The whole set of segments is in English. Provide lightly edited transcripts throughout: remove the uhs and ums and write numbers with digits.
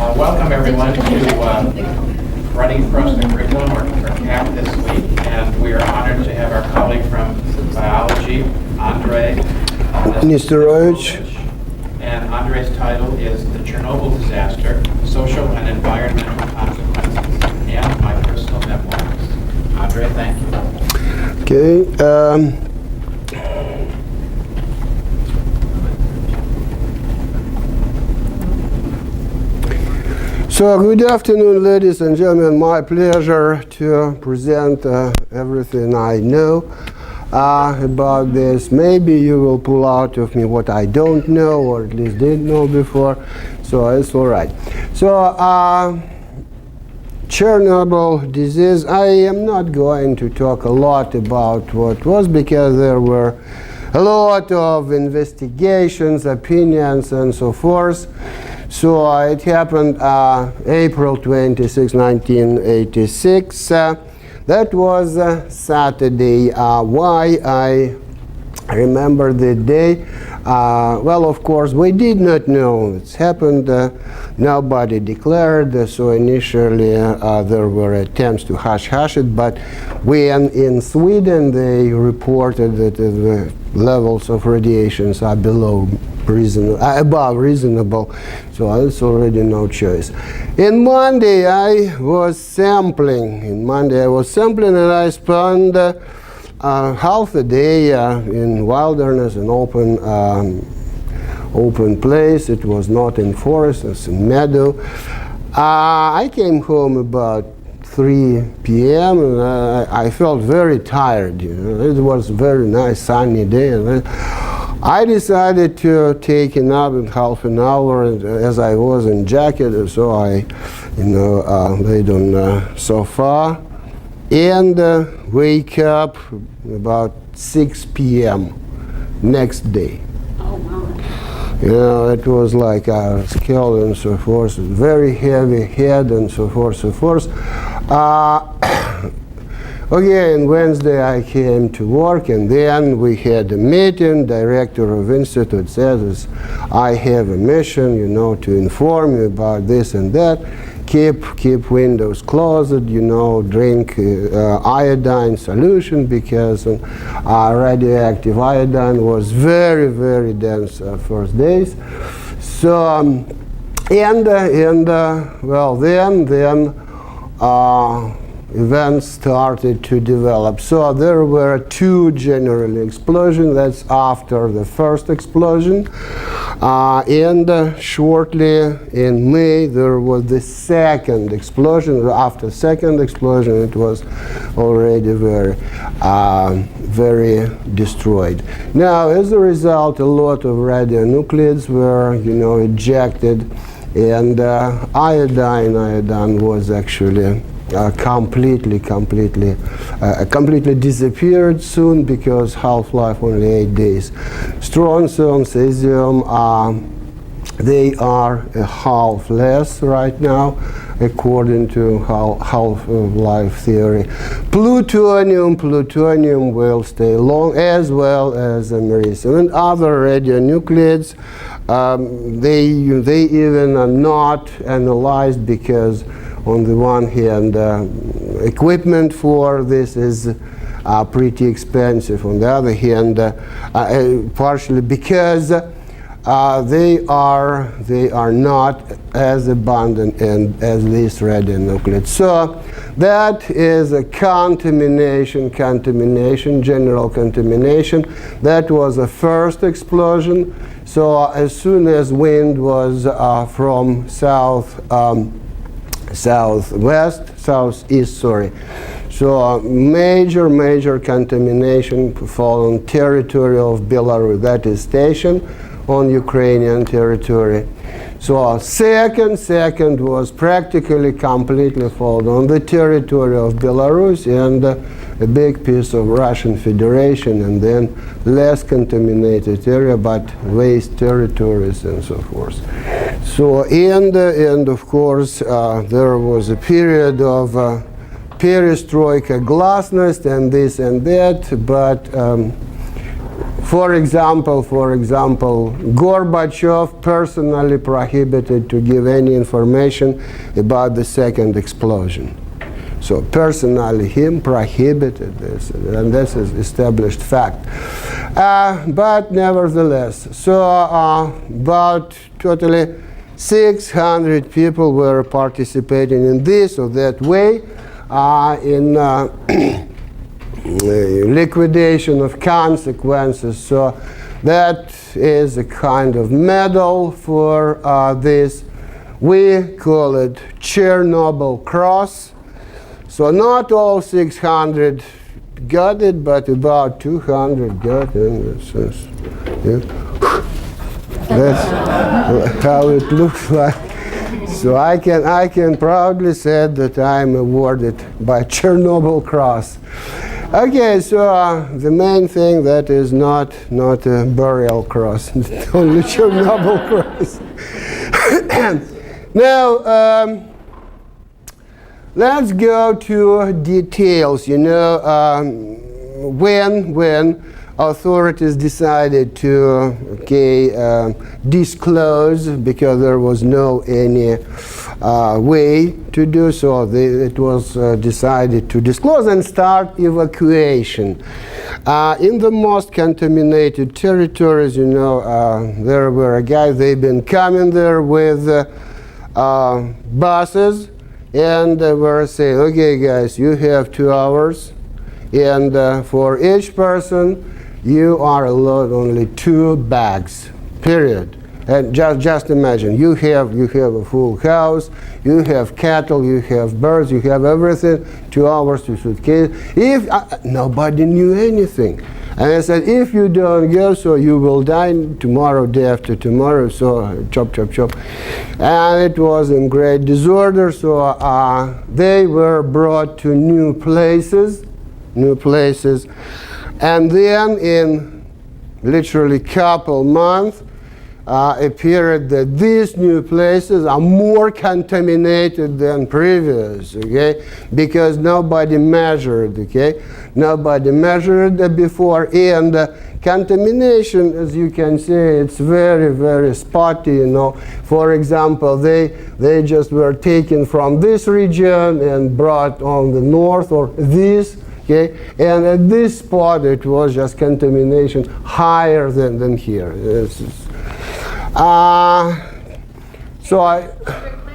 Welcome everyone to Running Across the Curriculum, or CAP this week, and we are honored to have our colleague from biology, Andrei Nesterovitch. And Andrei's title is The Chernobyl Disaster, Social and Environmental Consequences, and My Personal Memoirs. Andrei, thank you. Okay. So, good afternoon, ladies and gentlemen. My pleasure to present everything I know about this. Maybe you will pull out of me what I don't know, or at least didn't know before, so it's all right. So, Chernobyl disease, I am not going to talk a lot about what was, because there were a lot of investigations, opinions, and so forth. So it happened April 26, 1986. That was Saturday. Why I remember the day? Well, of course, we did not know it's happened. Nobody declared. So initially there were attempts to hush it, but when in Sweden they reported that the levels of radiations are above reasonable, so it's already no choice. In Monday I was sampling. And I spent half a day in wilderness, an open place. It was not in forest, it's in meadow. I came home about 3 p.m. and I felt very tired. It was a very nice sunny day, and I decided to take a nap in half an hour, as I was in jacket, so I laid on the sofa and wake up about 6 p.m. next day. Oh, wow. It was like a scale and so forth, very heavy head and so forth. Okay, on Wednesday I came to work, and then we had a meeting. Director of institute says, I have a mission, to inform you about this and that. Keep windows closed, drink iodine solution, because radioactive iodine was very, very dense first days. So, events started to develop. So there were 2 general explosions. That's after the first explosion. And shortly in May, there was the second explosion. After second explosion, it was already very destroyed. Now, as a result, a lot of radionuclides were, ejected, and iodine was actually completely disappeared soon, because half-life only 8 days. Strontium, cesium, they are a half less right now, according to half-life theory. Plutonium will stay long, as well as americium and other radionuclides. They even are not analyzed, because on the one hand, equipment for this is pretty expensive. On the other hand, partially because they are not as abundant as these radionuclides. So that is a contamination, general contamination. That was the first explosion. So as soon as wind was from southeast, So major contamination following territory of Belarus, that is station on Ukrainian territory. So second was practically completely followed on the territory of Belarus and a big piece of Russian Federation, and then less contaminated area, but waste territories and so forth. So and of course there was a period of perestroika, glasnost, and this and that, but For example, Gorbachev personally prohibited to give any information about the second explosion. So personally, him prohibited this, and this is established fact. But nevertheless, so about totally 600 people were participating in this or that way in liquidation of consequences. So that is a kind of medal for this. We call it Chernobyl Cross. So not all 600 got it, but about 200 got it. That's how it looks like. So I can proudly say that I'm awarded by Chernobyl Cross. Okay, so the main thing that is not a burial cross, it's only Chernobyl Cross. Now, let's go to details. You know, when authorities decided to disclose, because there was no any way to do so, it was decided to disclose and start evacuation. In the most contaminated territories, you know, there were guys, they've been coming there with buses, and they were saying, okay guys, you have 2 hours, and for each person you are allowed only 2 bags, period. And just imagine, you have a full house, you have cattle, you have birds, you have everything, 2 hours, 2 suitcases. If nobody knew anything. And I said, if you don't go, so you will die tomorrow, day after tomorrow, so chop, chop, chop. And it was in great disorder, so they were brought to new places. And then in literally couple months, appeared that these new places are more contaminated than previous, okay? Because nobody measured, okay? Nobody measured before, and contamination, as you can see, it's very, very spotty, you know. For example, they just were taken from this region and brought on the north or this, okay? And at this spot, it was just contamination higher than here. Can I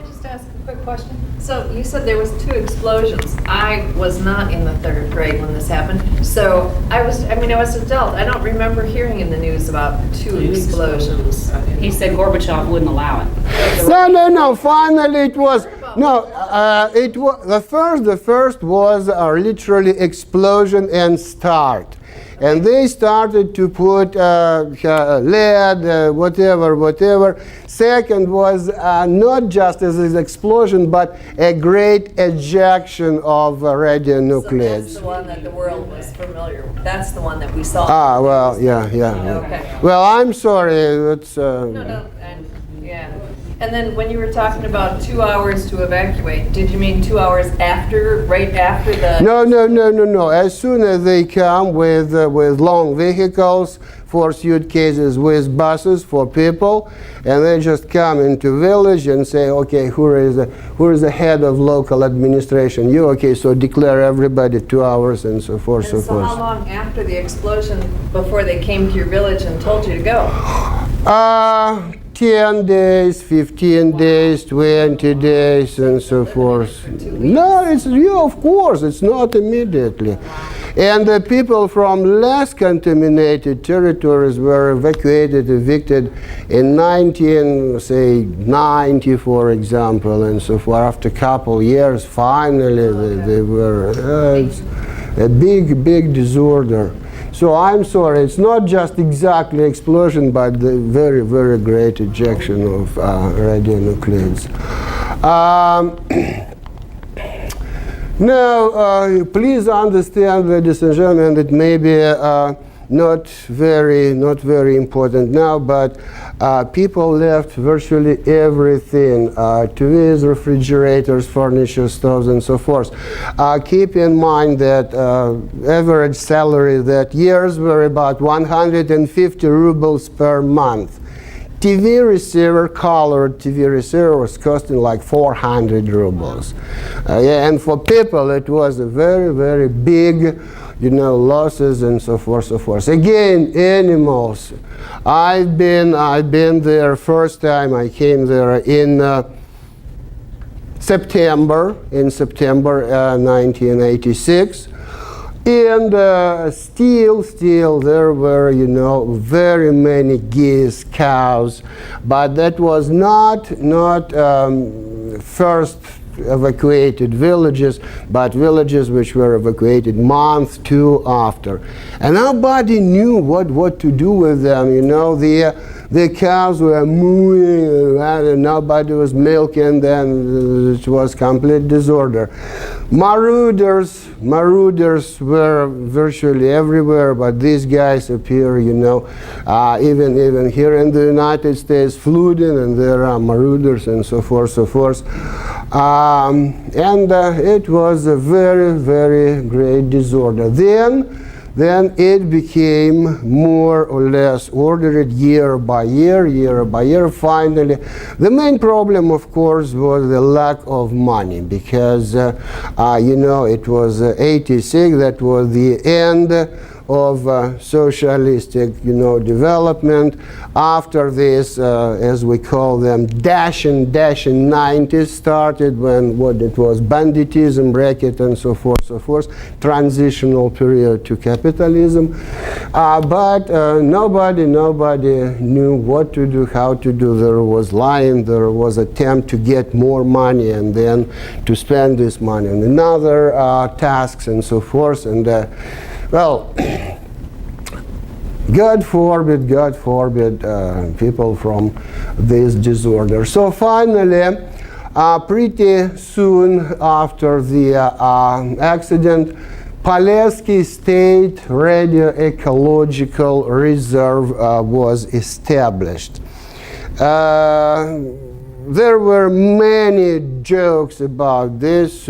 just ask a quick question? So you said there was 2 explosions. I was not in the 3rd grade when this happened. So I was an adult. I don't remember hearing in the news about 2 explosions. He said Gorbachev wouldn't allow it. No. Finally, it was it was the first was literally explosion and start. And they started to put lead, whatever. Second was not just as an explosion, but a great ejection of radionucleates. So that's the one that the world was familiar with. That's the one that we saw. Well, yeah. Okay. Well, I'm sorry. It's, yeah. And then when you were talking about 2 hours to evacuate, did you mean 2 hours right after the... No. As soon as they come with long vehicles, 4 suitcases with buses for people, and they just come into village and say, okay, who is the head of local administration? You, okay, so declare everybody 2 hours and so forth, And so how long after the explosion before they came to your village and told you to go? 10 days, 15 days, 20 days, and so forth. No, of course, it's not immediately. And the people from less contaminated territories were evicted in 1990, for example, and so forth. After a couple years, finally, they were a big disorder. So I'm sorry, it's not just exactly explosion, but the very, very great ejection of radionuclides. Now, please understand, ladies and gentlemen, that maybe not very important now, but people left virtually everything, TVs, refrigerators, furniture, stoves, and so forth. Keep in mind that average salary that years were about 150 rubles per month. TV receiver, colored TV receiver, was costing like 400 rubles. Yeah, and for people, it was a very big, losses and so forth. Again, animals. I've been there. First time I came there in September 1986. And still there were, very many geese, cows, but that was not first evacuated villages, but villages which were evacuated month, two after. And nobody knew what to do with them, the cows were mooing and nobody was milking them. It was complete disorder. Marauders were virtually everywhere, but these guys appear, even here in the United States, flooding, and there are marauders and so forth. And it was a very great disorder. Then it became more or less ordered year by year. Finally, the main problem, of course, was the lack of money, because it was 86. That was the end of socialistic, development. After this, as we call them, dashing 90s started, when it was banditism, racket, and so forth, transitional period to capitalism. But nobody knew what to do, how to do. There was lying, there was attempt to get more money and then to spend this money on another tasks and so forth. And well, God forbid people from this disorder. So finally, pretty soon after the accident, Polesky State Radio-Ecological Reserve was established. There were many jokes about this.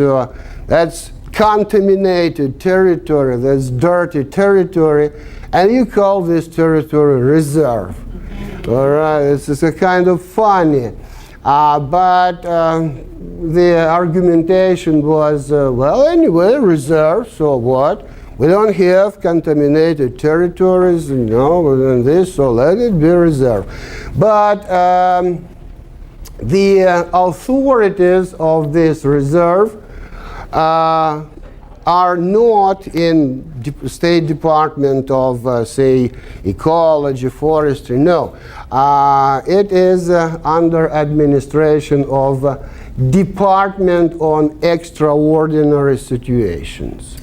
That's contaminated territory, that's dirty territory, and you call this territory reserve. All right, this is a kind of funny. But the argumentation was, well, anyway, reserve, so what? We don't have contaminated territories, within this, so let it be reserve. But the authorities of this reserve are not in State Department of, say, ecology, forestry. No, it is under administration of Department on Extraordinary Situations.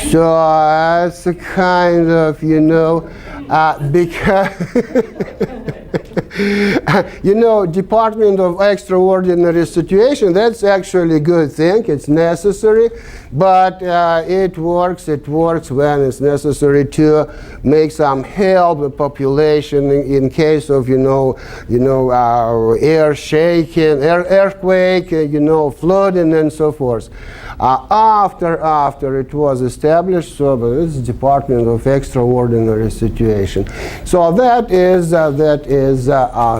So it's a kind of, because Department of Extraordinary Situation, that's actually a good thing. It's necessary, but it works when it's necessary to make some help the population in case of air shaking, earthquake, flooding, and so forth. After it was established, so this is Department of Extraordinary Situation. So that is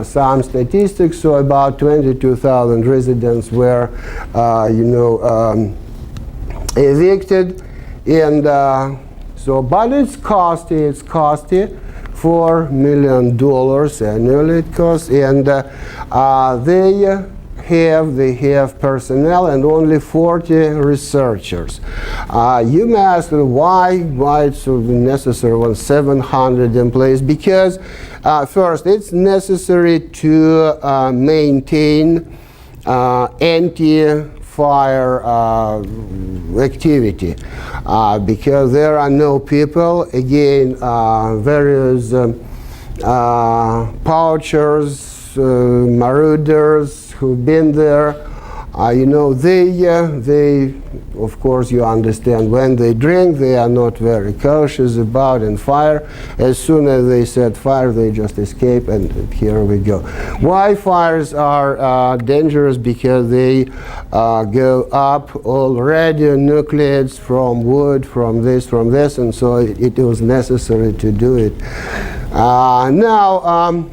some statistics. So about 22,000 residents were, evicted, and but it's costly. $4 million annually it costs, and they have personnel and only 40 researchers. You may ask why it's necessary when 700 employees? Because first, it's necessary to maintain anti-fire activity, because there are no people. Again, various poachers, marauders who've been there, You know, they, of course, you understand, when they drink, they are not very cautious about and fire. As soon as they set fire, they just escape, and here we go. Why fires are dangerous? Because they go up all radionuclides from wood, from this, and so it was necessary to do it. Now,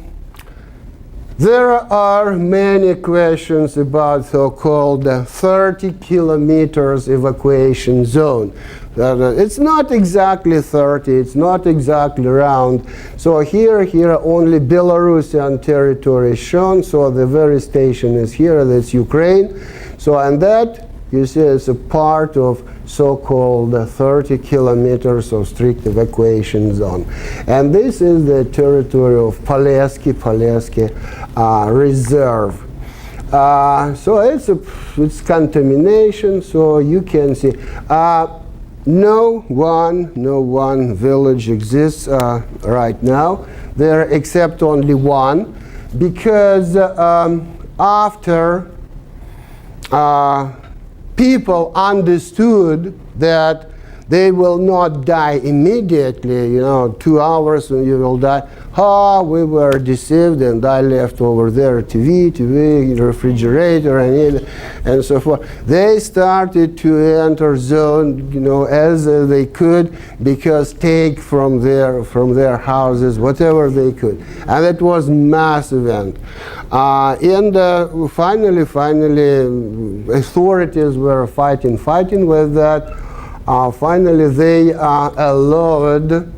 there are many questions about so-called 30 kilometers evacuation zone. It's not exactly 30, it's not exactly round. So here only Belarusian territory is shown, so the very station is here, that's Ukraine. So, and that, you see, is a part of so-called 30 kilometers of strict evacuation zone. And this is the territory of Polesky Reserve. So it's contamination, so you can see. No one village exists right now there, except only one, because after people understood that they will not die immediately, 2 hours and you will die. We were deceived, and I left over there TV, refrigerator, and so forth. They started to enter zone, as they could, because take from their houses whatever they could, and it was mass event. And finally, authorities were fighting with that. Finally, they allowed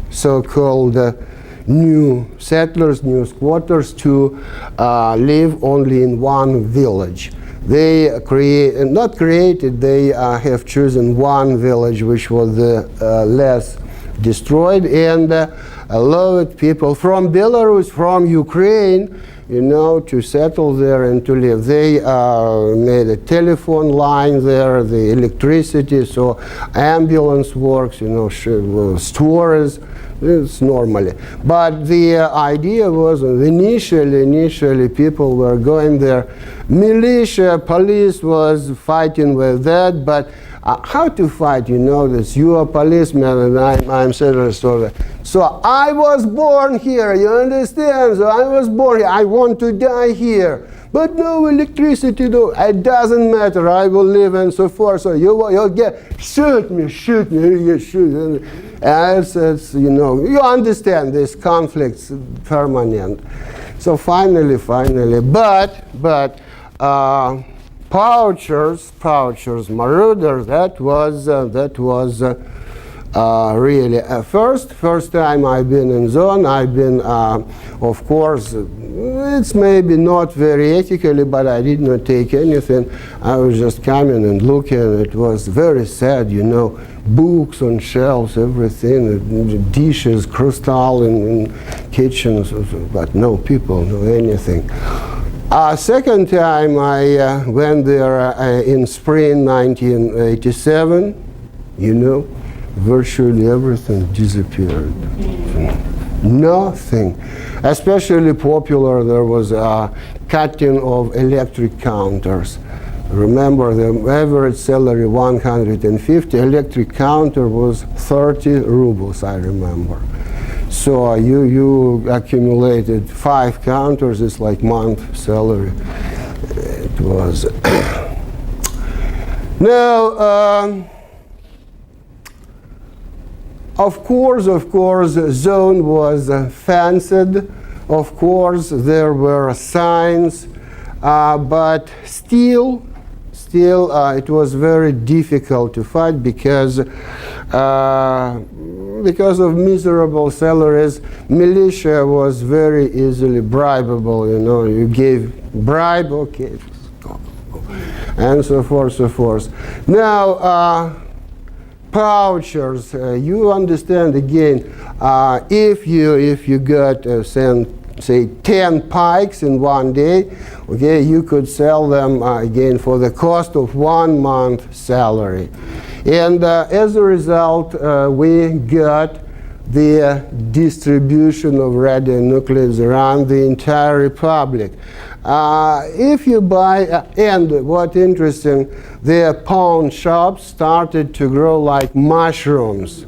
so-called new settlers, new squatters, to live only in one village. They they have chosen one village which was the less destroyed, and allowed people from Belarus, from Ukraine, to settle there and to live. They made a telephone line there, the electricity, so ambulance works, stores, it's normally. But the idea was, initially people were going there. Militia, police was fighting with that, but how to fight, this, you are a policeman and I'm settler, so I was born here, you understand? So I was born here, I want to die here. But no electricity, no, it doesn't matter, I will live and so forth. So you'll get, shoot me, you shoot. And it's, you understand this conflict's permanent. So finally, but poachers, marauders, that was really first time I've been in zone. I've been, of course, it's maybe not very ethically, but I did not take anything. I was just coming and looking. It was very sad, books on shelves, everything, dishes, crystal in kitchens, but no people, no anything. Second time I went there in spring 1987, virtually everything disappeared. Nothing. Especially popular, there was a cutting of electric counters. Remember, the average salary 150, electric counter was 30 rubles, I remember. So you accumulated 5 counters, it's like month salary. It was. Now, of course, zone was fenced. Of course, there were signs, but still, it was very difficult to fight because of miserable salaries. Militia was very easily bribable. You gave bribe, okay, and so forth. Now. Poachers, you understand again, if you got say 10 pikes in one day, okay, you could sell them again for the cost of 1 month's salary. And as a result, we got the distribution of radionuclides around the entire republic. If you buy, and what interesting, the pawn shops started to grow like mushrooms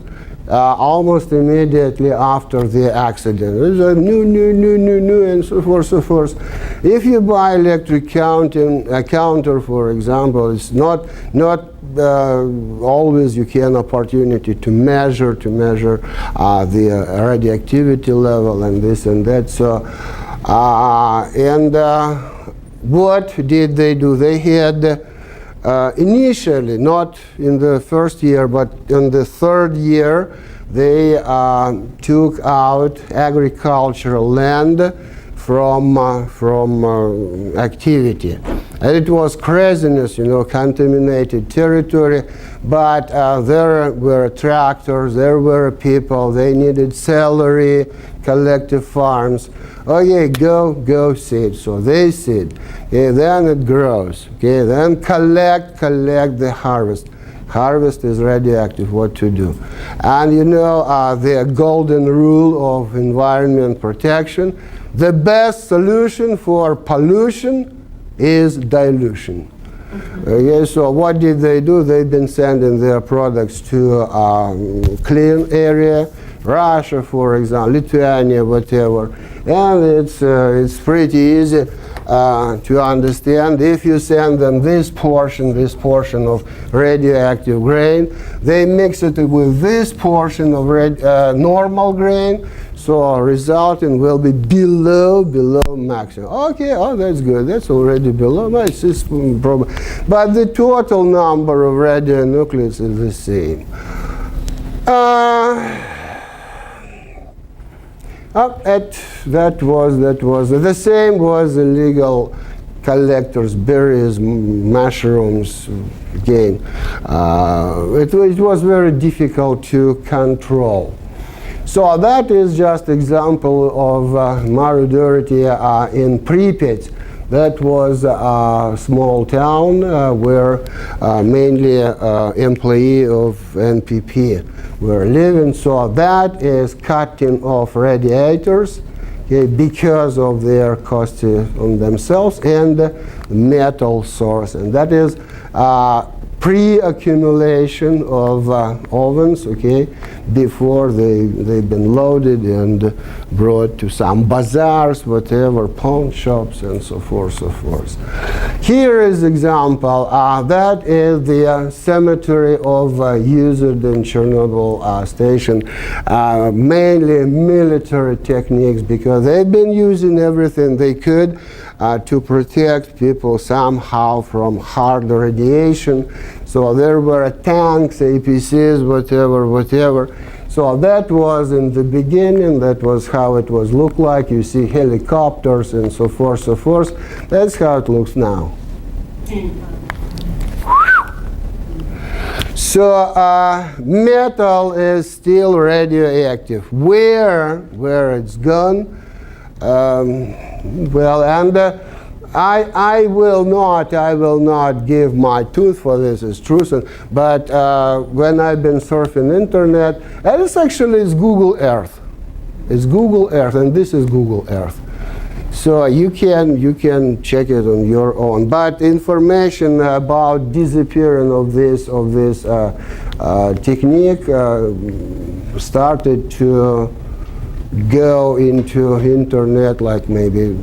almost immediately after the accident. There's a new, and so forth, so forth. If you buy electric counter, for example, it's not always you can opportunity to measure the radioactivity level and this and that. So, what did they do? They had initially, not in the first year, but in the third year, they took out agricultural land from activity. And it was craziness, contaminated territory, but there were tractors, there were people, they needed salary, collective farms. Okay, go seed. So they seed. Okay, then it grows. Okay, then collect the harvest. Harvest is radioactive, what to do? And the golden rule of environment protection, the best solution for pollution is dilution. Okay, so what did they do? They've been sending their products to clean area, Russia, for example, Lithuania, whatever. And it's pretty easy to understand. If you send them this portion of radioactive grain, they mix it with this portion of normal grain, so resulting will be below maximum. Okay, that's good. That's already below my system problem. But the total number of radionuclides is the same. That was the same was illegal collectors, berries, mushrooms. Again, it was very difficult to control. So that is just example of marodority in Pripyat. That was a small town where mainly employee of NPP were living. So that is cutting off radiators, okay, because of their cost on themselves and metal source. And that is pre-accumulation of ovens, okay, before they've been loaded and brought to some bazaars, whatever, pawn shops, and so forth, so forth. Here is example. That is the cemetery of Yuzhd in Chernobyl station. Mainly military techniques, because they've been using everything they could to protect people somehow from hard radiation. So there were tanks, APCs, whatever. So that was in the beginning, that was how it was look like. You see helicopters and so forth, so forth. That's how it looks now. So metal is still radioactive. Where it's gone? Well, and I will not give my tooth for this as truth, but when I've been surfing internet, and it's Google Earth. It's Google Earth, and this is Google Earth. So you can check it on your own. But information about disappearance of this technique started to go into internet like maybe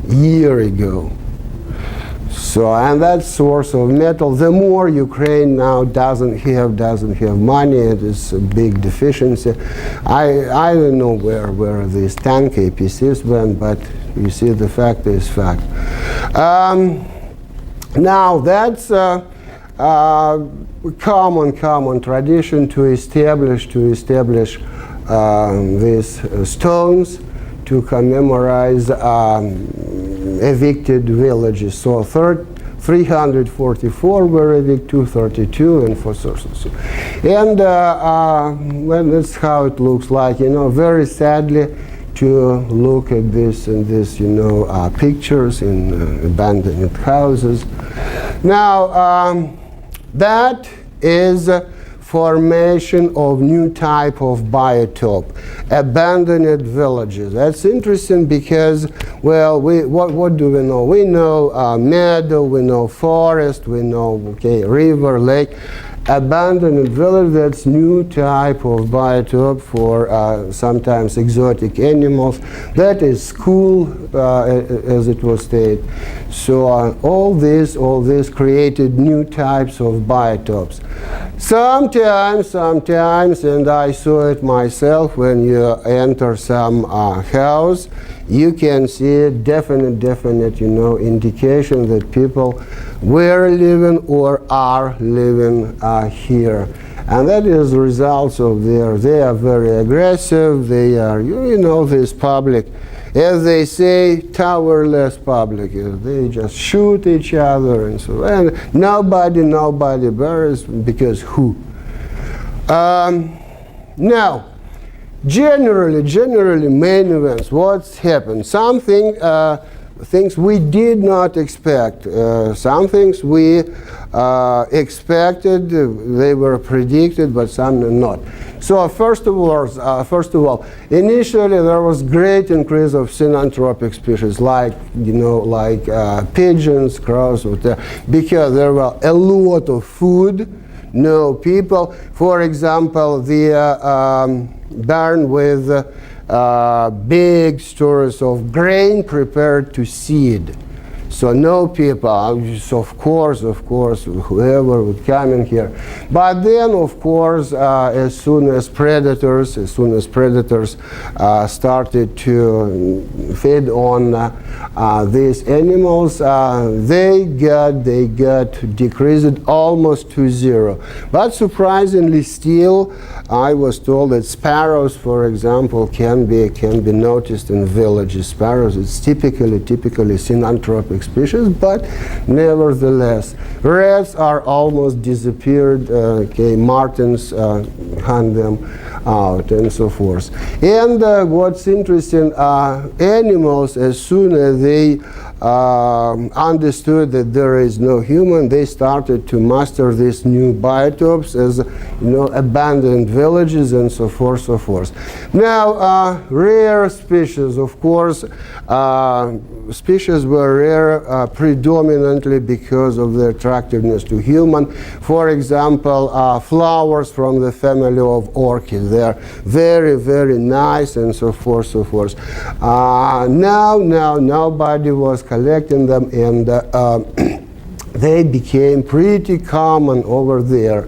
a year ago. So, and that source of metal, the more Ukraine now doesn't have money, it is a big deficiency. I don't know where these tank APCs went, but you see the fact is fact. Now that's common tradition to establish these stones to commemorate evicted villages. So 344 were evicted, 232, and 432. And well, that's how it looks like. Very sadly to look at this and this, pictures in abandoned houses. Now that is formation of new type of biotope, abandoned villages. That's interesting because, well, what do we know? We know meadow, we know forest, we know river, lake. Abandoned village, that's new type of biotope for sometimes exotic animals. That is school, as it was stated. So all this created new types of biotopes. Sometimes, and I saw it myself, when you enter some house, you can see definite, indication that people were living or are living here. And that is the results of they are very aggressive, they are, this public, as they say, towerless public. They just shoot each other and so on. And nobody buries, because who? Now, generally main events, what's happened? Things we did not expect. Some things we expected, they were predicted, but some not. So first of all, initially there was great increase of synanthropic species, like pigeons, crows, whatever, because there were a lot of food, no people. For example, the barn with big stores of grain prepared to seed. So no people, so of course, whoever would come in here. But then, of course, as soon as predators started to feed on these animals, they got decreased almost to zero. But surprisingly, still, I was told that sparrows, for example, can be noticed in villages. Sparrows, it's typically synanthropic species, but nevertheless, rats are almost disappeared. Martins hunt them out, and so forth. And what's interesting, animals, as soon as they understood that there is no human, they started to master these new biotopes as abandoned villages and so forth. Now, rare species, of course, species were rare predominantly because of their attractiveness to human. For example, flowers from the family of orchids. They are very, very nice and so forth. Now nobody was collecting them, and they became pretty common over there.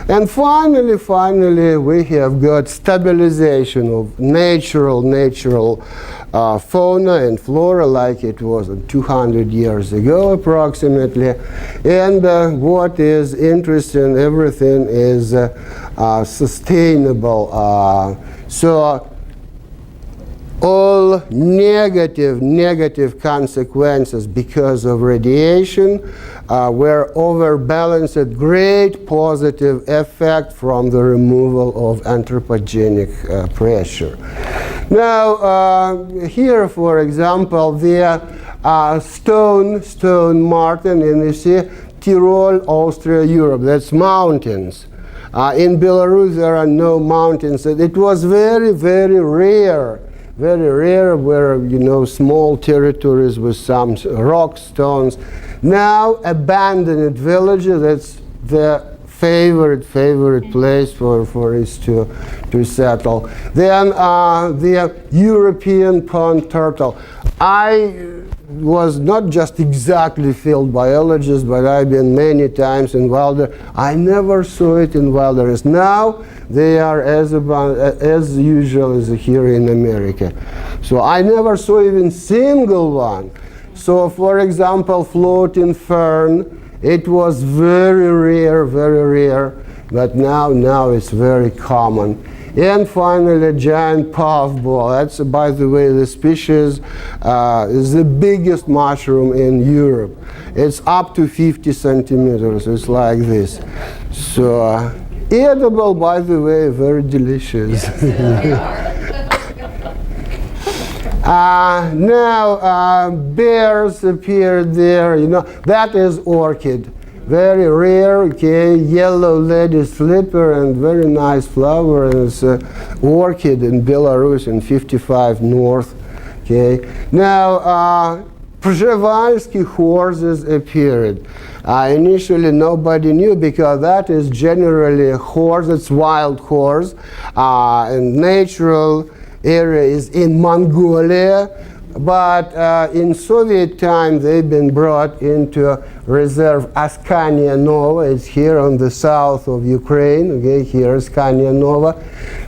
And finally, we have got stabilization of natural fauna and flora, like it was 200 years ago approximately. And what is interesting, everything is sustainable. So all negative consequences because of radiation were overbalanced, great positive effect from the removal of anthropogenic pressure. Now, here, for example, the stone marten, and you see Tyrol, Austria, Europe, that's mountains. In Belarus, there are no mountains. It was very, very rare where, small territories with some rock stones. Now, abandoned villages, that's the favorite place for us to settle. Then the European pond turtle. I was not just exactly field biologist, but I've been many times in wilderness. I never saw it in wilderness. Now they are as usual as here in America. So I never saw even single one. So for example, floating fern, it was very rare, but now it's very common. And finally, giant puffball. That's, by the way, the species is the biggest mushroom in Europe. It's up to 50 centimeters. It's like this. So edible, by the way, very delicious. Now bears appeared there. That is orchid. very rare, okay, yellow lady slipper and very nice flower, and it's orchid in Belarus in 55 North, okay. Now, Przewalski horses appeared. Initially nobody knew because that is generally a horse, it's wild horse, and natural area is in Mongolia, but in Soviet time they've been brought into reserve Askania Nova. It's here on the south of Ukraine, okay, here Askania Nova.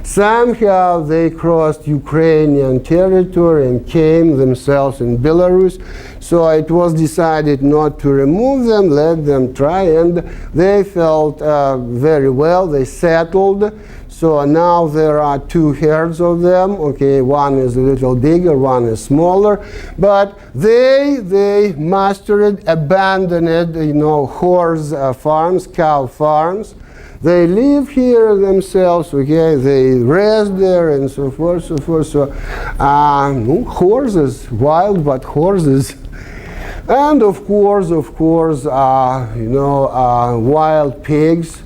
Somehow they crossed Ukrainian territory and came themselves in Belarus, so it was decided not to remove them, let them try, and they felt very well, they settled. So now there are two herds of them, okay, one is a little bigger, one is smaller, but they mastered, abandoned, you know, horse farms, cow farms. They live here themselves, okay, they rest there and so forth, so forth. So horses, wild but horses. And of course, you know, wild pigs.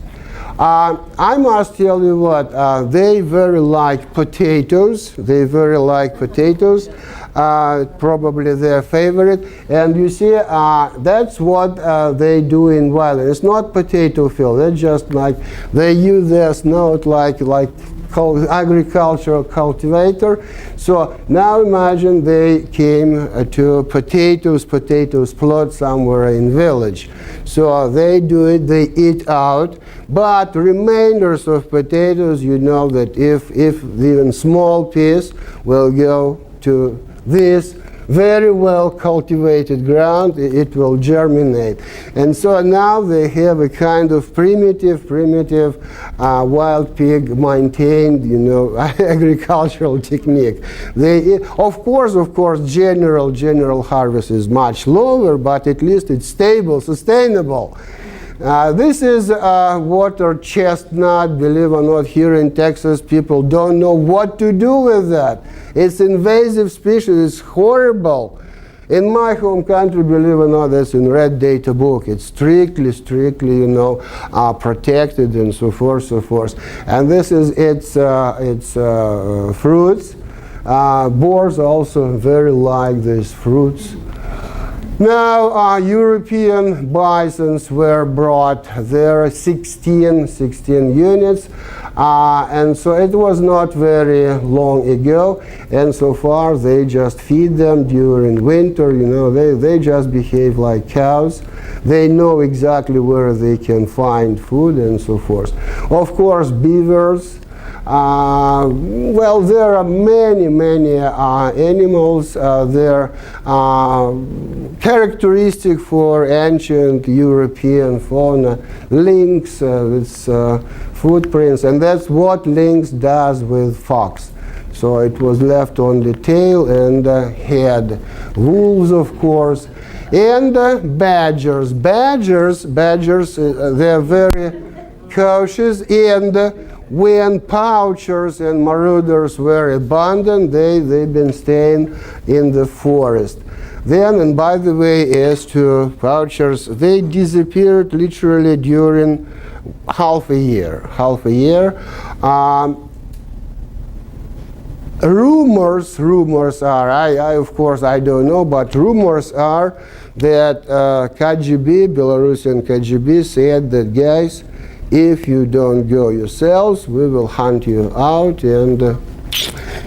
I must tell you what, they very like potatoes. They very like potatoes. Probably their favorite. And you see, that's what they do in wild. It's not potato field. They're just like, they use their snout like agricultural cultivator. So now imagine they came to potatoes plot somewhere in village. So they do it, they eat out, but remainders of potatoes, you know that if even small piece will go to this very well cultivated ground, it will germinate. And so now they have a kind of primitive wild pig maintained, you know, agricultural technique. They, of course, general harvest is much lower, but at least it's stable, sustainable. This is water chestnut. Believe it or not, here in Texas, people don't know what to do with that. It's invasive species. It's horrible. In my home country, believe it or not, that's in red data book. It's strictly, you know, protected and so forth. And this is its fruits. Boars also very like these fruits. Now, European bisons were brought. There are 16 units, and so it was not very long ago, and so far they just feed them during winter, you know, they just behave like cows. They know exactly where they can find food and so forth. Of course, beavers. Well, there are many animals. They're characteristic for ancient European fauna. Lynx, its footprints, and that's what lynx does with fox. So it was left on the tail and head. Wolves, of course, and badgers. Badgers, they're very cautious, and when poachers and marauders were abandoned, they've been staying in the forest. Then, and by the way, as to poachers, they disappeared literally during half a year. Rumors are, I of course I don't know, but rumors are that KGB, Belarusian KGB said that, guys, if you don't go yourselves, we will hunt you out, and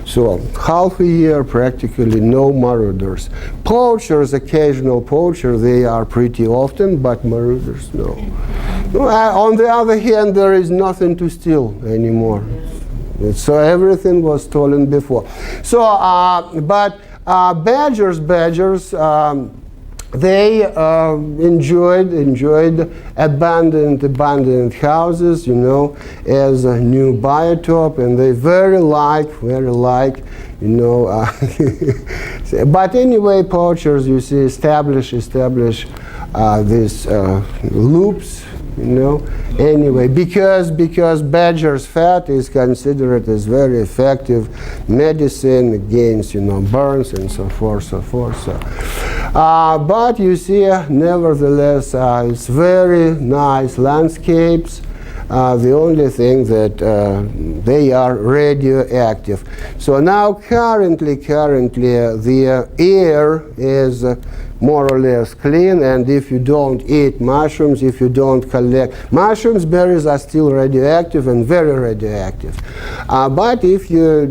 so half a year, practically no marauders. Poachers, occasional poacher, they are pretty often, but marauders, no. On the other hand, there is nothing to steal anymore. So everything was stolen before. So, but badgers, they enjoyed abandoned houses, you know, as a new biotope, and they very like, you know. But anyway, poachers, you see, establish these loops, you know. Anyway, because badger's fat is considered as very effective medicine against, you know, burns and so forth. But you see, nevertheless, it's very nice landscapes. The only thing that they are radioactive. So now currently the air is more or less clean, and if you don't eat mushrooms, if you don't collect mushrooms, berries are still radioactive and very radioactive. But if you,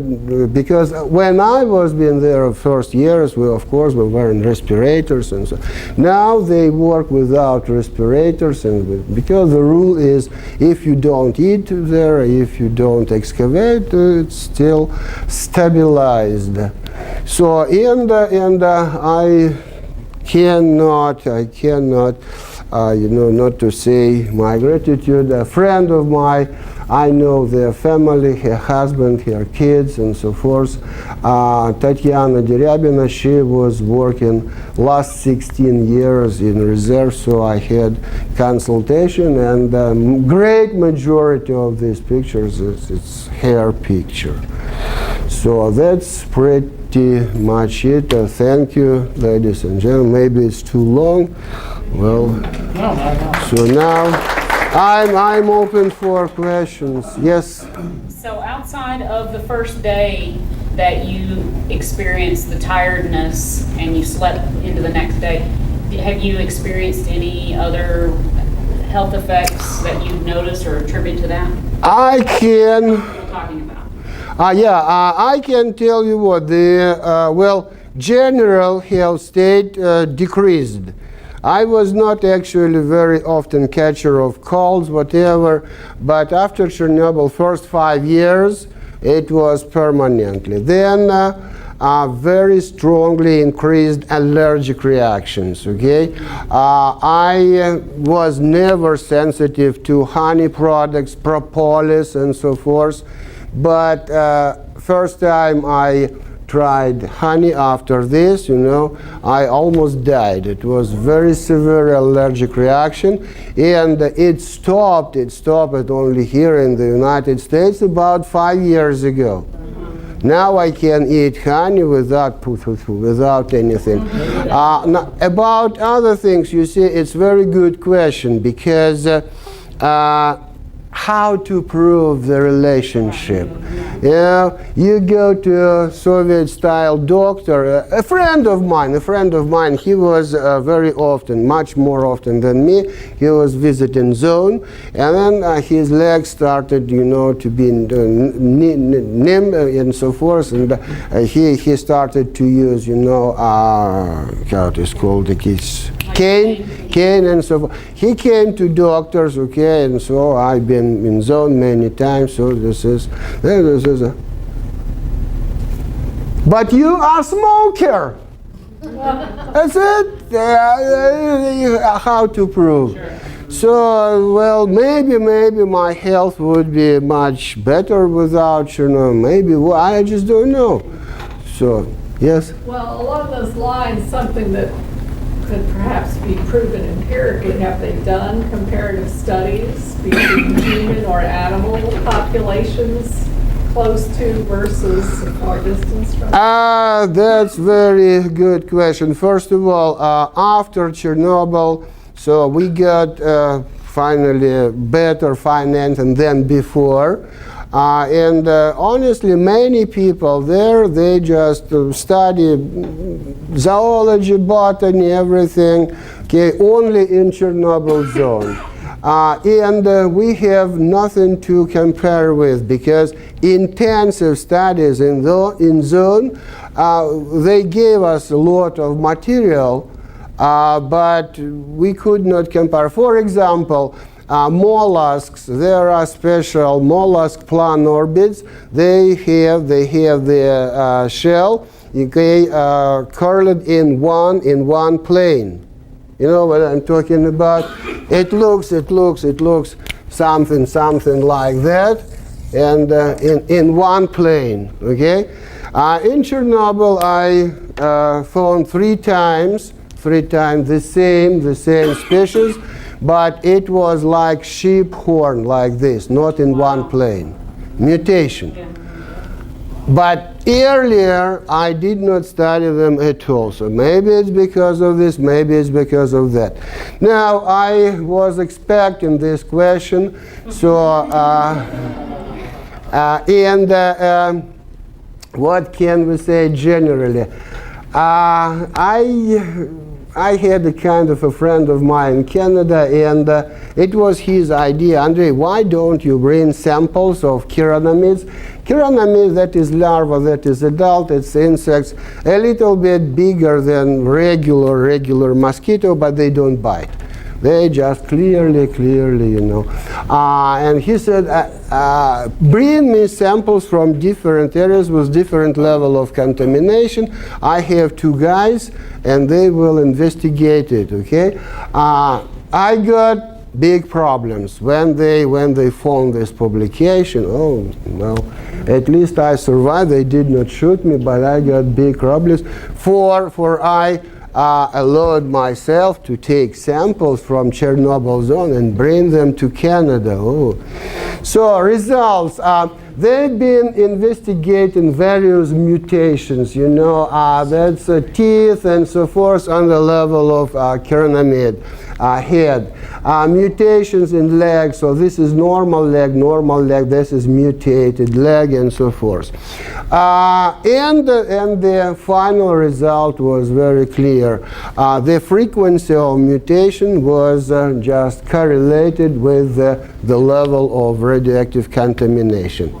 because when I was being there first years, we of course were wearing respirators, and so now they work without respirators, and because the rule is if you don't eat there, if you don't excavate, it's still stabilized. So I cannot, not to say my gratitude. A friend of mine, I know their family, her husband, her kids, and so forth. Tatiana Deryabina, she was working last 16 years in reserve, so I had consultation, and great majority of these pictures, it's her picture. So that's pretty much it. Thank you, ladies and gentlemen. Maybe it's too long. Well, so now I'm open for questions. Yes? So outside of the first day that you experienced the tiredness and you slept into the next day, have you experienced any other health effects that you've noticed or attribute to that? I can. What are you talking about? I can tell you what the general health state decreased. I was not actually very often catcher of colds, whatever, but after Chernobyl, first 5 years, it was permanently. Then very strongly increased allergic reactions, okay? I was never sensitive to honey products, propolis, and so forth. But first time I tried honey after this, I almost died. It was very severe allergic reaction, and it stopped only here in the United States about 5 years ago. Now I can eat honey without without anything. Now, about other things, you see, it's very good question, because how to prove the relationship? You go to a Soviet-style doctor. A friend of mine, he was very often, much more often than me, he was visiting zone, and then his legs started, to be numb and so forth, and he started to use, how it is called, the kids. Cane and so forth. He came to doctors, okay, and so I've been in zone many times, so this is a... But you are a smoker! That's it! How to prove? Sure. So, well, maybe my health would be much better without Chernobyl. Maybe, I just don't know. So, yes? Well, along those lines, something that could perhaps be proven empirically, have they done comparative studies between human or animal populations close to versus far distance from? That's very good question. First of all, after Chernobyl, so we got finally better finance than before. And honestly, many people there, they just study zoology, botany, everything, okay, only in Chernobyl zone. And we have nothing to compare with, because intensive studies in zone, they gave us a lot of material, but we could not compare. For example, mollusks, there are special mollusk planorbids. They have the shell, okay, curled in one plane. You know what I'm talking about? It looks something like that, and in one plane. Okay. In Chernobyl, I found three times the same species. But it was like sheep horn, like this, not in one plane. Mutation. But earlier, I did not study them at all. So maybe it's because of this, maybe it's because of that. Now, I was expecting this question. So, what can we say generally? I had a kind of a friend of mine in Canada, and it was his idea, Andrei, why don't you bring samples of chironomids? Chironomid, that is larva, that is adult, it's insects, a little bit bigger than regular mosquito, but they don't bite. They just clearly, you know. And he said, bring me samples from different areas with different level of contamination. I have 2 guys, and they will investigate it, okay? I got big problems when they found this publication. Oh, well, at least I survived. They did not shoot me, but I got big problems. For I allowed myself to take samples from Chernobyl zone and bring them to Canada. Oh. So results, they've been investigating various mutations, you know, that's teeth and so forth on the level of chironomid head. Mutations in legs, so this is normal leg, this is mutated leg, and so forth. And the final result was very clear. The frequency of mutation was just correlated with the level of radioactive contamination.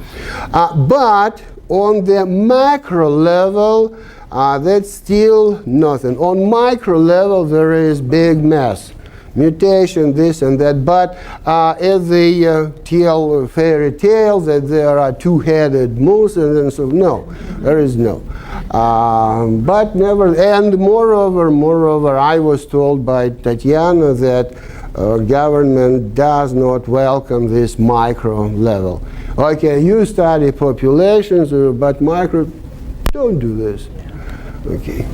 But on the macro level, that's still nothing. On micro level, there is big mess. Mutation, this and that, but as they tell fairy tales that there are 2-headed moose, and then so no, there is no. But never, and moreover, I was told by Tatiana that government does not welcome this micro level. Okay, you study populations, but micro, don't do this. Okay.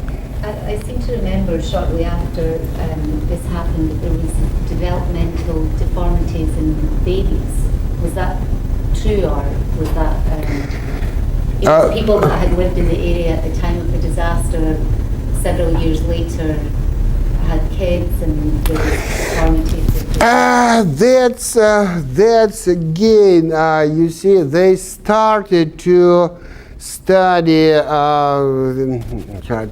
I seem to remember shortly after this happened that there was developmental deformities in babies. Was that true, or was that people that had lived in the area at the time of the disaster several years later had kids and there was deformities? That's again, you see, they started to study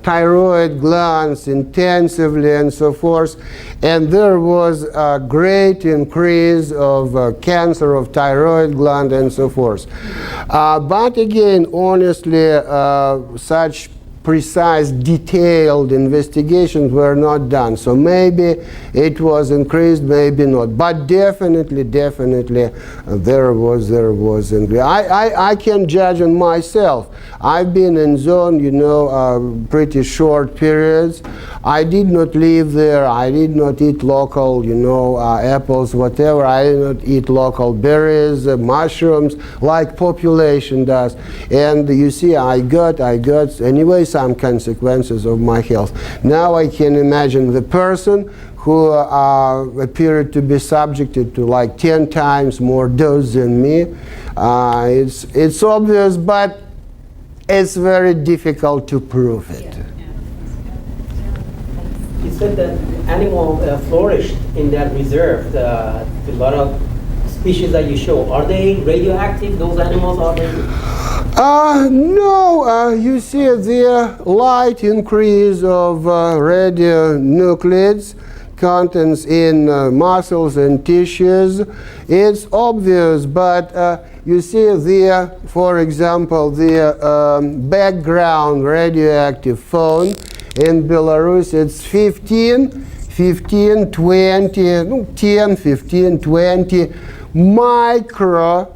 thyroid glands intensively and so forth, and there was a great increase of cancer of thyroid gland and so forth. But again, honestly, such precise, detailed investigations were not done. So maybe it was increased, maybe not. But definitely, there was increase. I can judge on myself. I've been in zone, you know, pretty short periods. I did not live there. I did not eat local, you know, apples, whatever. I did not eat local berries, mushrooms, like population does. And you see, I got anyway some consequences of my health. Now I can imagine the person who appeared to be subjected to like 10 times more dose than me. It's obvious, but it's very difficult to prove it. You said that animal flourished in that reserve. A lot of species that you show, are they radioactive? Those animals, are they? No, you see the light increase of radionuclides contents in muscles and tissues. It's obvious, but you see for example, the background radioactive phone in Belarus, it's 15, 20 micro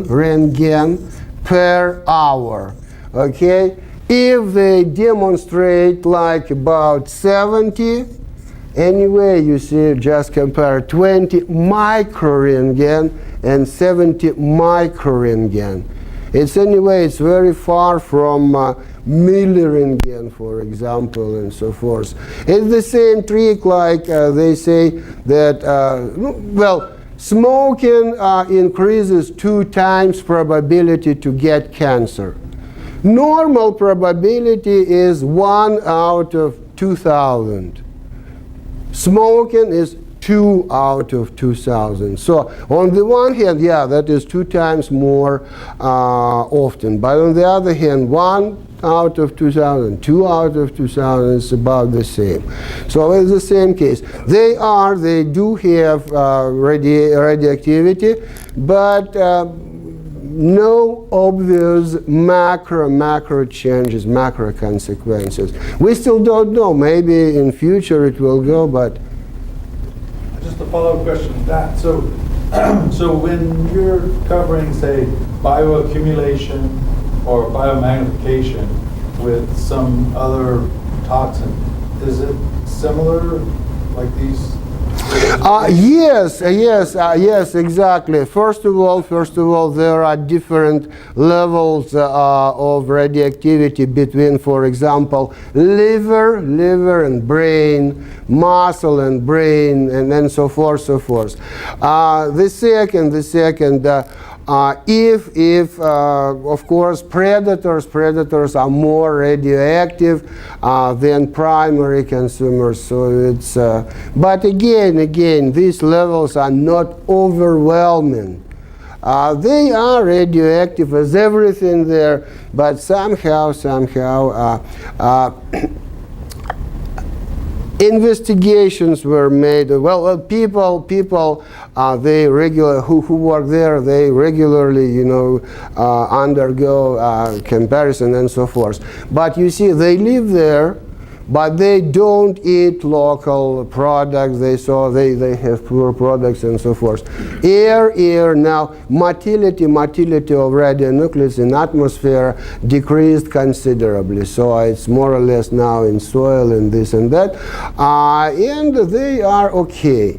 rentgen per hour. Okay, if they demonstrate like about 70, anyway, you see, just compare 20 microrentgen and 70 microrentgen. It's anyway, it's very far from millirentgen, for example, and so forth. It's the same trick, like they say that, well, Smoking increases 2 times probability to get cancer. Normal probability is 1 out of 2,000. Smoking is 2 out of 2,000. So on the one hand, yeah, that is 2 times more often. But on the other hand, 1 out of 2,000, 2 out of 2,000 is about the same. So it's the same case. They do have radioactivity, but no obvious macro changes, macro consequences. We still don't know. Maybe in future it will go, but Just a follow-up question to that. So, so when you're covering, say, bioaccumulation or biomagnification with some other toxin, is it similar, like these? Yes, exactly. First of all, there are different levels of radioactivity between, for example, liver and brain, muscle and brain, and then so forth. The second, if of course predators are more radioactive than primary consumers. So it's but again these levels are not overwhelming. They are radioactive as everything there, but somehow investigations were made. Well, people they who work there, they regularly, undergo comparison and so forth. But you see, they live there, but they don't eat local products. They have poor products and so forth. Air. Now, motility of radionuclides in atmosphere decreased considerably. So it's more or less now in soil and this and that, and they are okay.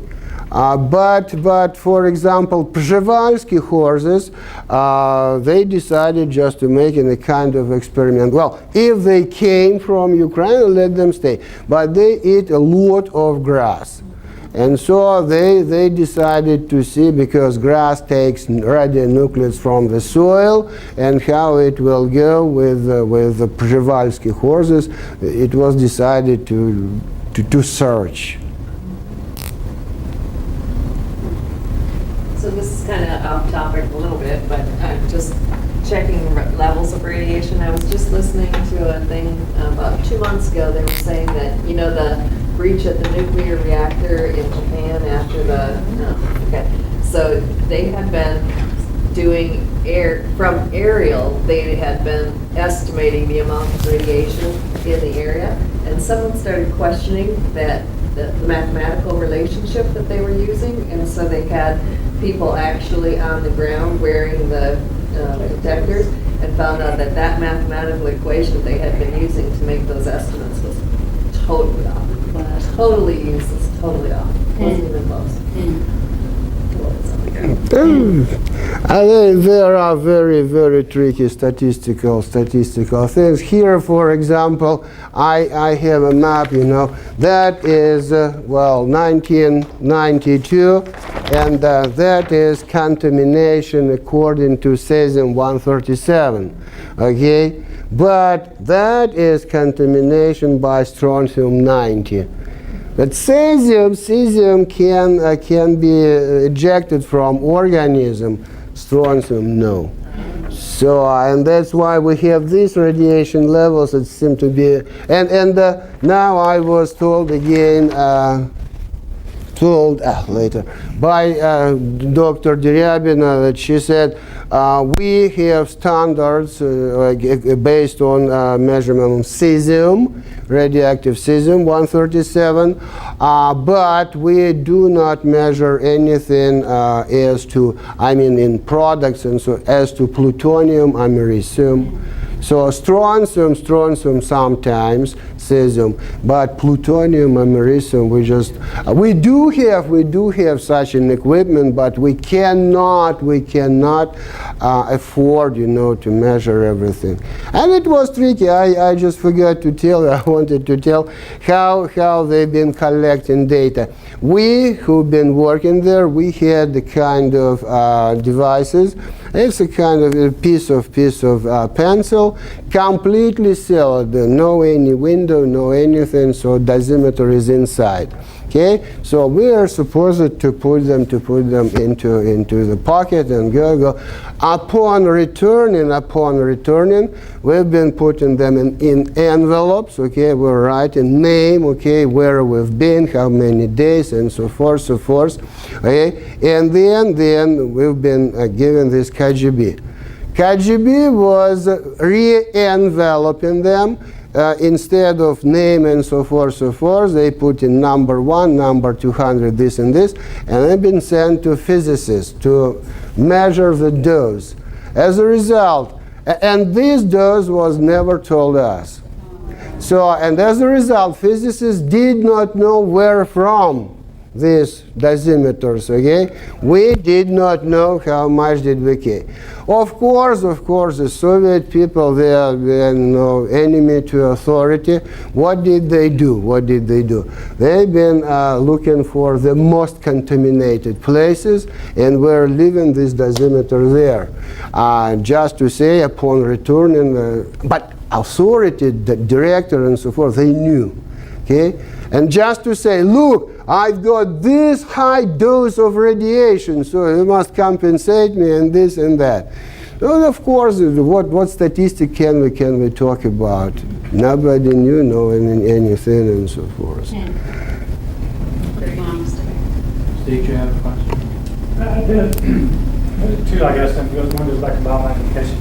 But for example, Przewalski horses, they decided just to make a kind of experiment. Well, if they came from Ukraine, let them stay. But they eat a lot of grass. And so they decided to see, because grass takes radionuclides from the soil, and how it will go with the Przewalski horses. It was decided to search. So this is kind of off topic a little bit, but I'm just checking levels of radiation. I was just listening to a thing about 2 months ago. They were saying that, the breach at the nuclear reactor in Japan after so they had been doing from aerial, they had been estimating the amount of radiation in the area, and someone started questioning that the mathematical relationship that they were using, and so they had people actually on the ground wearing the detectors, and found out that mathematical equation they had been using to make those estimates was totally off. Totally useless, totally off. Wasn't even close. There are very tricky statistical things. Here, for example, I have a map, that is, 1992, and that is contamination according to cesium-137, okay? But that is contamination by strontium-90. But cesium can be ejected from organism. Strontium, no. So, and that's why we have these radiation levels that seem to be. And now I was told again, later by Dr. Deryabina, that she said we have standards based on measurement of cesium, radioactive cesium-137, but we do not measure anything as to, in products and so as to plutonium, americium. So strontium sometimes, cesium. But plutonium, americium, we do have such an equipment, but we cannot afford, to measure everything. And it was tricky. I just forgot to tell. I wanted to tell how they've been collecting data. We who've been working there, we had the kind of devices. It's a kind of a piece of pencil, completely sealed, no any window, no anything, so dosimeter is inside. Okay, so we are supposed to put them into the pocket and go. Upon returning, we've been putting them in envelopes. Okay, we're writing name. Okay, where we've been, how many days, and so forth. Okay, and then we've been given this KGB. KGB was re-enveloping them. Instead of name and so forth, they put in number 1, number 200, this and this, and they've been sent to physicists to measure the dose. As a result, and this dose was never told us. So, and as a result, physicists did not know where from these dosimeters, okay? We did not know how much did we carry. Of course, the Soviet people, they are enemy to authority. What did they do? They've been looking for the most contaminated places, and we're leaving this dosimeter there. Just to say, upon returning, but authority, the director and so forth, they knew, okay? And just to say, look, I've got this high dose of radiation, so you must compensate me and this and that. Well, of course, what statistic can we talk about? Nobody knew anything and so forth. Steve, do you have a question? I did. Two, I guess, and one goes back to biomagnification.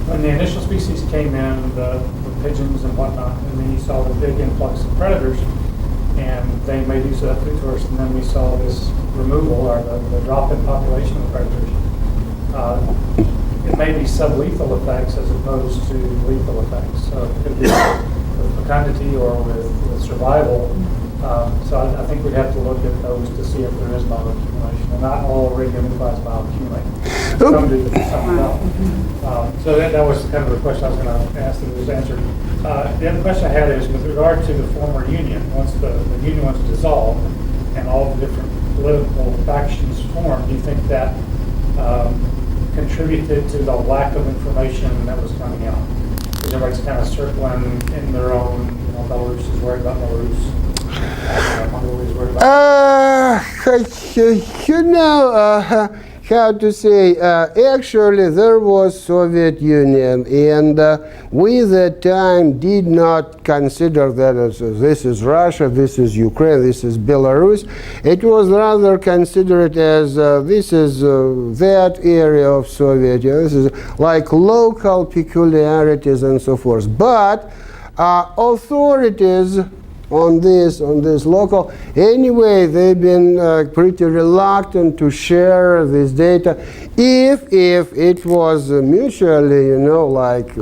When the initial species came in, the pigeons and whatnot, and then you saw the big influx of predators, and they made use of that food source, and then we saw this removal, or the drop in population of predators. It may be sublethal effects as opposed to lethal effects. So it could be with fecundity or with survival. So I think we'd have to look at those to see if there is bioaccumulation. And not all radionuclides bioaccumulate. Some do, but some don't. So that was kind of the question I was going to ask that was answered. The other question I had is with regard to the former Union, once the Union was dissolved and all the different political factions formed, do you think that contributed to the lack of information that was coming out? Because everybody's kind of circling in their own, Belarus is worried about Belarus. Mongolia is worried about how to say, actually there was Soviet Union, and we at that time did not consider that as this is Russia, this is Ukraine, this is Belarus. It was rather considered as this is that area of Soviet Union, this is like local peculiarities and so forth. But authorities on this local, anyway, they've been pretty reluctant to share this data. If it was mutually, like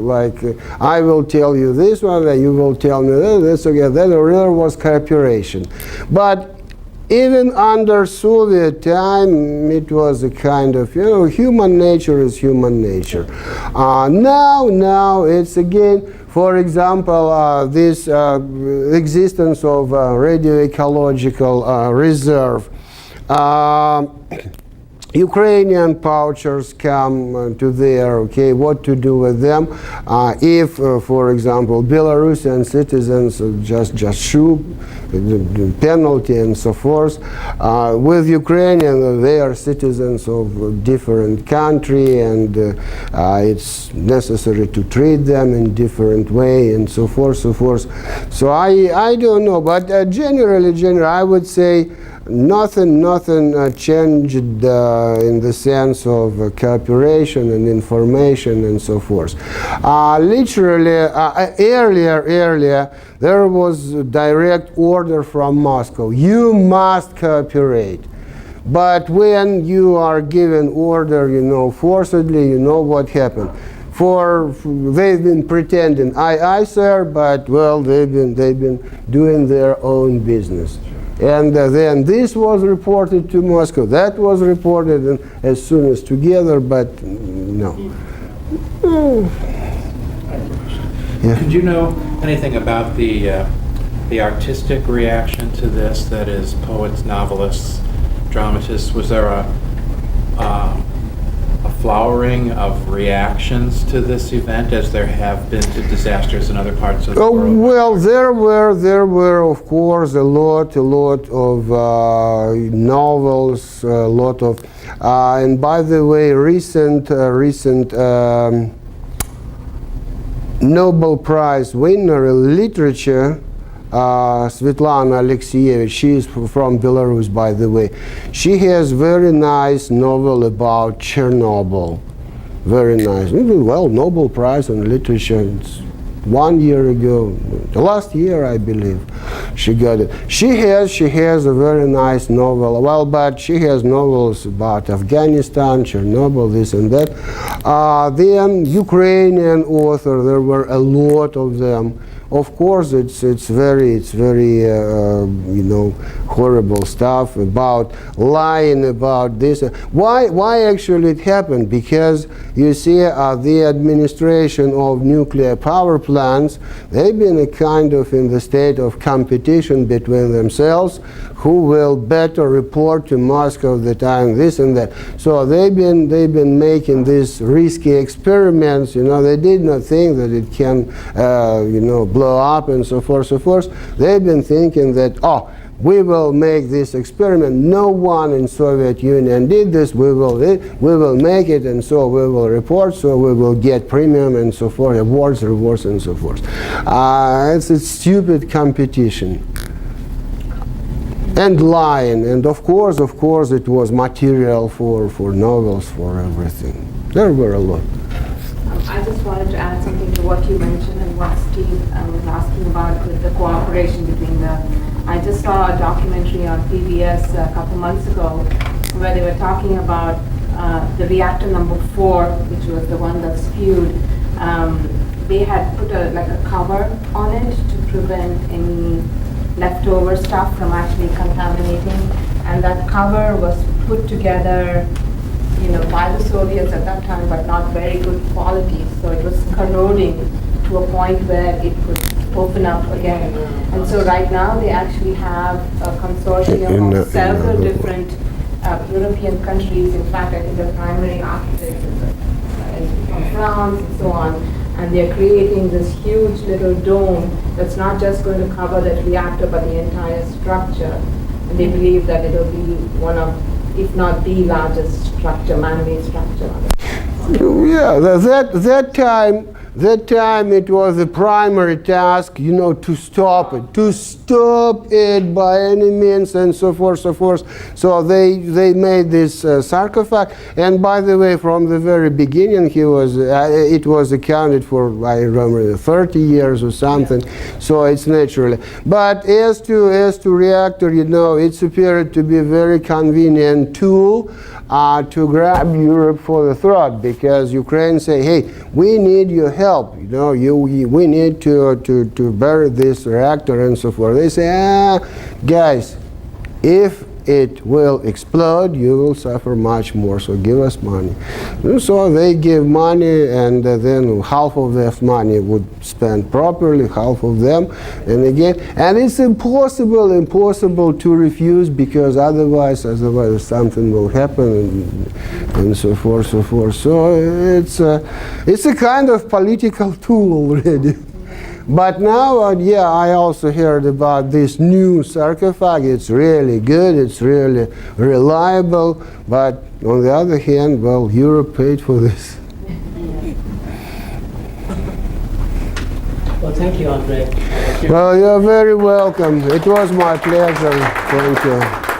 I will tell you this one, and you will tell me this, okay, then there was cooperation. But even under Soviet time, it was a kind of, human nature is human nature. Now it's again, for example, this existence of radioecological reserve. Ukrainian poachers come to there, okay, what to do with them? If, for example, Belarusian citizens just shoot, the penalty and so forth. With Ukrainian, they are citizens of a different country, and it's necessary to treat them in different way and so forth, So I don't know, but generally, I would say nothing changed in the sense of cooperation and information and so forth. Literally, earlier, there was a direct order from Moscow. You must cooperate. But when you are given order, forcibly, what happened? they've been pretending, aye, sir, but well, they've been doing their own business. And then this was reported to Moscow. That was reported as soon as together, but no. Yeah. Did you know anything about the artistic reaction to this? That is, poets, novelists, dramatists. Was there a flowering of reactions to this event, as there have been to disasters in other parts of the world? Well, there were of course a lot of novels, a lot of, and by the way, recent Nobel Prize winner in literature, Svetlana Alexievich, she is from Belarus, by the way. She has very nice novel about Chernobyl. Very nice. Well, Nobel Prize in literature. It's 1 year ago, last year, I believe, she got it. She has a very nice novel. Well, but she has novels about Afghanistan, Chernobyl, this and that. Then Ukrainian author, there were a lot of them. Of course, it's very horrible stuff about lying about this. Why actually it happened? Because you see, the administration of nuclear power plants, they've been a kind of in the state of competition between themselves, who will better report to Moscow the time this and that. So they've been making these risky experiments. They did not think that it can blow up and so forth, so forth. They've been thinking that, we will make this experiment. No one in Soviet Union did this. We will make it, and so we will report. So we will get premium and so forth, awards, rewards, and so forth. It's a stupid competition. And lying, and of course, it was material for novels, for everything. There were a lot. I just wanted to add something to what you mentioned and what Steve was asking about with the cooperation between I just saw a documentary on PBS a couple months ago where they were talking about the reactor number 4, which was the one that spewed. They had put a cover on it to prevent any leftover stuff from actually contaminating, and that cover was put together by the Soviets at that time, but not very good quality. So it was corroding to a point where it could open up again. And so right now they actually have a consortium of several different European countries. In fact, I think the primary architect is from France and so on. And they're creating this huge little dome that's not just going to cover that reactor, but the entire structure. And they believe that it'll be one of, if not the largest structure, man-made structure. Yeah, that time it was the primary task, to stop it by any means, and so forth, so forth. So they made this sarcophagus, and by the way, from the very beginning, it was accounted for, I remember, 30 years or something. So it's naturally. But as to reactor, it's appeared to be a very convenient tool to grab Europe for the throat, because Ukraine say, hey, we need your help. We need to bury this reactor and so forth. They say, guys, if it will explode, you will suffer much more, so give us money. And so they give money, and then half of that money would spend properly, half of them, and again, and it's impossible to refuse, because otherwise something will happen, and so forth, so forth. So it's a kind of political tool already. But now, I also heard about this new sarcophagus. It's really good, it's really reliable, but on the other hand, well, Europe paid for this. Well, thank you, Andrei. Well, you're very welcome. It was my pleasure. Thank you.